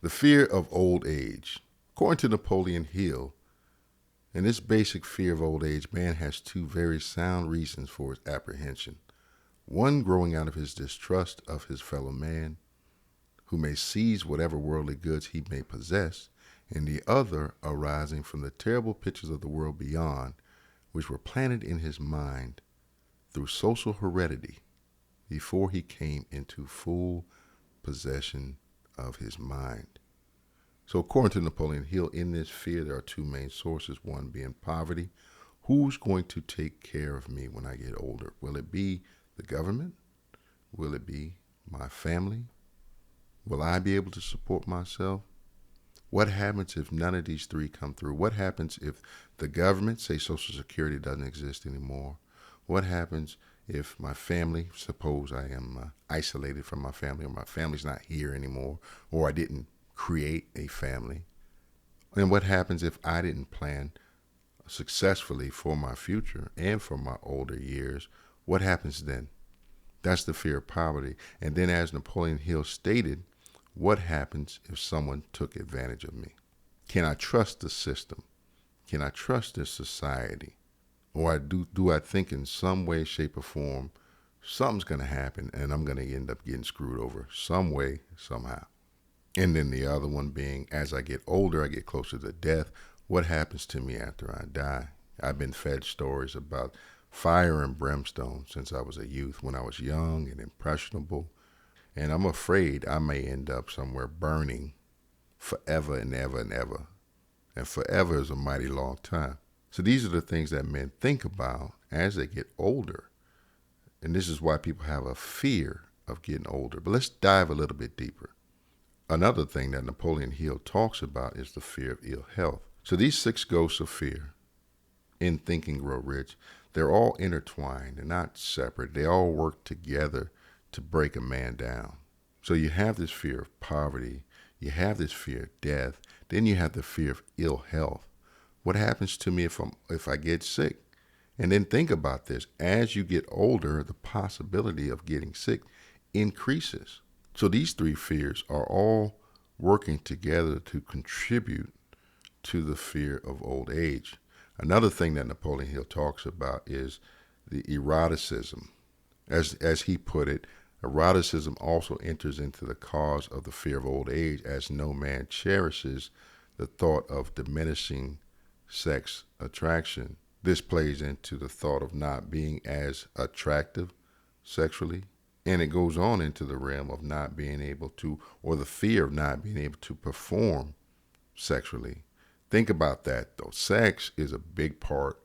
The fear of old age. According to Napoleon Hill, in this basic fear of old age, man has two very sound reasons for his apprehension. One growing out of his distrust of his fellow man, who may seize whatever worldly goods he may possess, and the other arising from the terrible pictures of the world beyond, which were planted in his mind through social heredity before he came into full possession of his mind. So according to Napoleon Hill, in this fear, there are two main sources, one being poverty. Who's going to take care of me when I get older? Will it be the government? Will it be my family? Will I be able to support myself? What happens if none of these three come through? What happens if the government, say Social Security, doesn't exist anymore? What happens if my family, suppose I am isolated from my family, or my family's not here anymore, or I didn't create a family? And what happens if I didn't plan successfully for my future and for my older years? What happens then? That's the fear of poverty. And then, as Napoleon Hill stated, what happens if someone took advantage of me? Can I trust the system? Can I trust this society? Or do I think in some way, shape, or form, something's going to happen and I'm going to end up getting screwed over some way, somehow? And then the other one being, as I get older, I get closer to death. What happens to me after I die? I've been fed stories about fire and brimstone since I was a youth, when I was young and impressionable. And I'm afraid I may end up somewhere burning forever and ever and ever. And forever is a mighty long time. So these are the things that men think about as they get older. And this is why people have a fear of getting older. But let's dive a little bit deeper. Another thing that Napoleon Hill talks about is the fear of ill health. So these 6 ghosts of fear in Think and Grow Rich, they're all intertwined. They're not separate. They all work together to break a man down. So you have this fear of poverty. You have this fear of death. Then you have the fear of ill health. What happens to me if I get sick? And then think about this. As you get older, the possibility of getting sick increases. So these 3 fears are all working together to contribute to the fear of old age. Another thing that Napoleon Hill talks about is the eroticism. As he put it, eroticism also enters into the cause of the fear of old age, as no man cherishes the thought of diminishing sex attraction. This plays into the thought of not being as attractive sexually. And it goes on into the realm of not being able to, or the fear of not being able to perform sexually. Think about that, though. Sex is a big part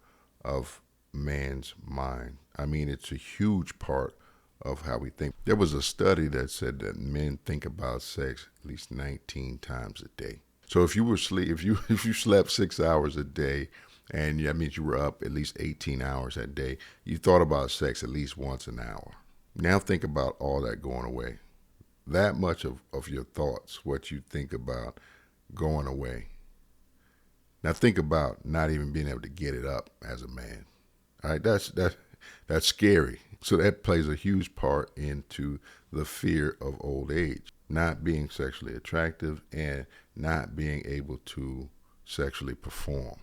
of man's mind. I mean, it's a huge part of how we think. There was a study that said that men think about sex at least 19 times a day. So if you slept 6 hours a day, and that means you were up at least 18 hours a day, you thought about sex at least once an hour. Now think about all that going away. That much of your thoughts, what you think about, going away. Now think about not even being able to get it up as a man. All right, that's scary. So that plays a huge part into the fear of old age. Not being sexually attractive and not being able to sexually perform.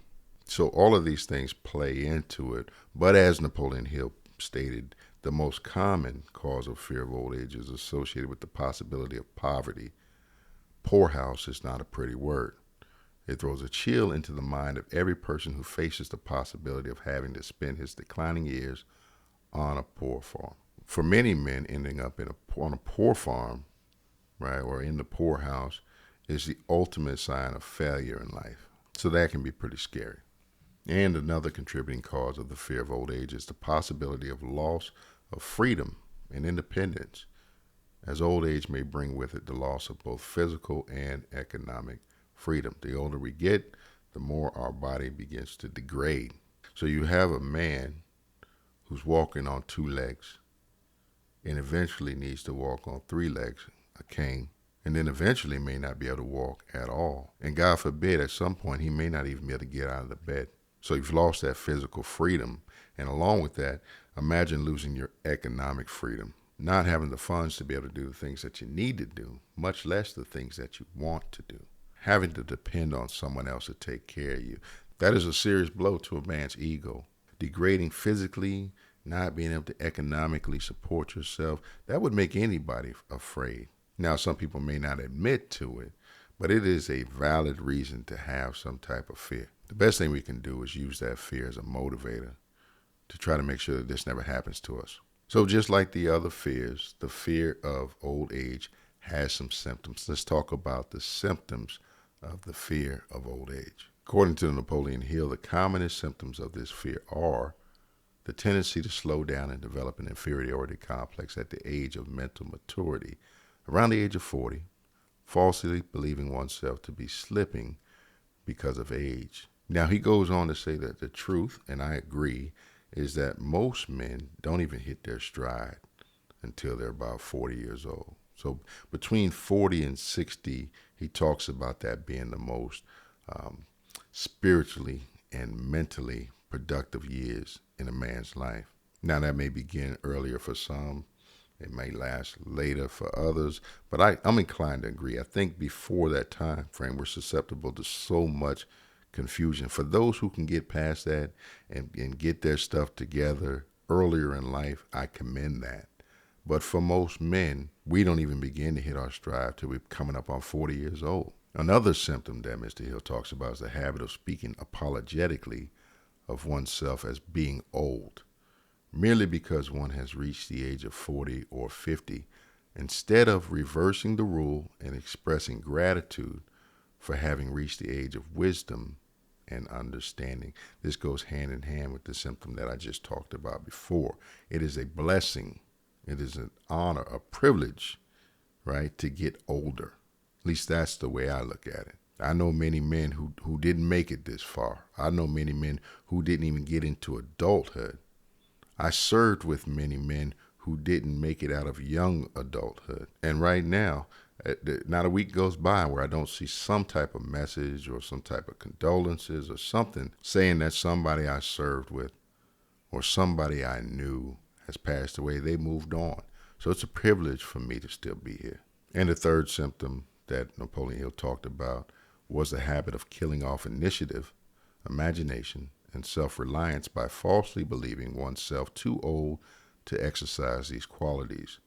So all of these things play into it. But as Napoleon Hill stated, the most common cause of fear of old age is associated with the possibility of poverty. Poorhouse is not a pretty word. It throws a chill into the mind of every person who faces the possibility of having to spend his declining years on a poor farm. For many men, ending up on a poor farm, right, or in the poorhouse, is the ultimate sign of failure in life. So that can be pretty scary. And another contributing cause of the fear of old age is the possibility of loss of freedom and independence, as old age may bring with it the loss of both physical and economic freedom. The older we get, the more our body begins to degrade. So you have a man who's walking on 2 legs and eventually needs to walk on 3 legs, a cane, and then eventually may not be able to walk at all. And God forbid, at some point, he may not even be able to get out of the bed. So you've lost that physical freedom. And along with that, imagine losing your economic freedom. not having the funds to be able to do the things that you need to do, much less the things that you want to do, having to depend on someone else to take care of you. That is a serious blow to a man's ego. Degrading physically, not being able to economically support yourself, that would make anybody afraid. Now, some people may not admit to it, but it is a valid reason to have some type of fear. The best thing we can do is use that fear as a motivator to try to make sure that this never happens to us. So just like the other fears, the fear of old age has some symptoms. Let's talk about the symptoms of the fear of old age. According to Napoleon Hill, the commonest symptoms of this fear are the tendency to slow down and develop an inferiority complex at the age of mental maturity, around the age of 40, falsely believing oneself to be slipping because of age. Now, he goes on to say that the truth, and I agree, is that most men don't even hit their stride until they're about 40 years old. So between 40 and 60, he talks about that being the most spiritually and mentally productive years in a man's life. Now, that may begin earlier for some. It may last later for others, but I'm inclined to agree. I think before that time frame, we're susceptible to so much confusion. For those who can get past that and get their stuff together earlier in life, I commend that. But for most men, we don't even begin to hit our stride till we're coming up on 40 years old. Another symptom that Mr. Hill talks about is the habit of speaking apologetically of oneself as being old, merely because one has reached the age of 40 or 50, instead of reversing the rule and expressing gratitude for having reached the age of wisdom and understanding. This goes hand in hand with the symptom that I just talked about before. It is a blessing. It is an honor, a privilege, right, to get older. At least that's the way I look at it. I know many men who didn't make it this far. I know many men who didn't even get into adulthood. I served with many men who didn't make it out of young adulthood. And right now, not a week goes by where I don't see some type of message or some type of condolences or something saying that somebody I served with or somebody I knew has passed away. They moved on. So it's a privilege for me to still be here. And the third symptom that Napoleon Hill talked about was the habit of killing off initiative, imagination, and self-reliance by falsely believing oneself too old to exercise these qualities.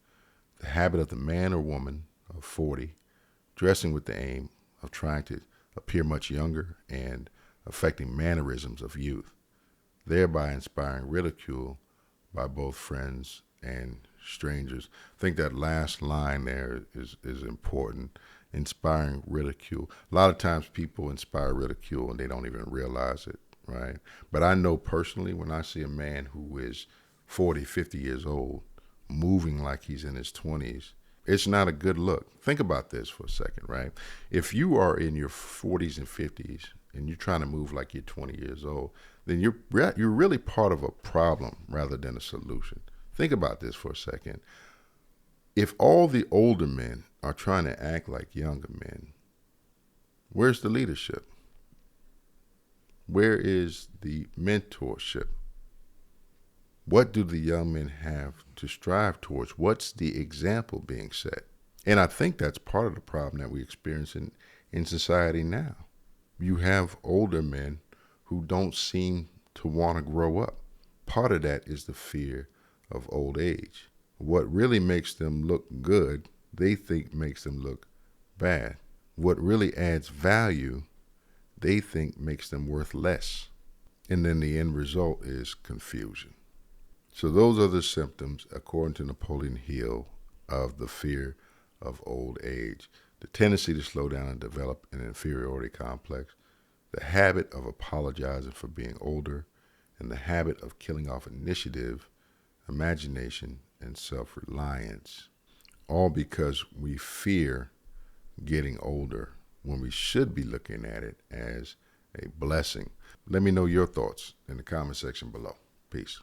The habit of the man or woman of 40 dressing with the aim of trying to appear much younger and affecting mannerisms of youth, thereby inspiring ridicule by both friends and strangers. I think that last line there is important. Inspiring ridicule. A lot of times people inspire ridicule and they don't even realize it, right? But I know personally when I see a man who is 40, 50 years old, moving like he's in his 20s, it's not a good look. Think about this for a second, right? If you are in your 40s and 50s and you're trying to move like you're 20 years old, then you're really part of a problem rather than a solution. Think about this for a second. If all the older men are trying to act like younger men, where's the leadership? Where is the mentorship? What do the young men have to strive towards? What's the example being set? And I think that's part of the problem that we experience in society now. You have older men who don't seem to want to grow up. Part of that is the fear of old age. What really makes them look good, they think makes them look bad. What really adds value, they think makes them worth less. And then the end result is confusion. So those are the symptoms, according to Napoleon Hill, of the fear of old age. The tendency to slow down and develop an inferiority complex, the habit of apologizing for being older, and the habit of killing off initiative, imagination, and self-reliance, all because we fear getting older when we should be looking at it as a blessing. Let me know your thoughts in the comment section below. Peace.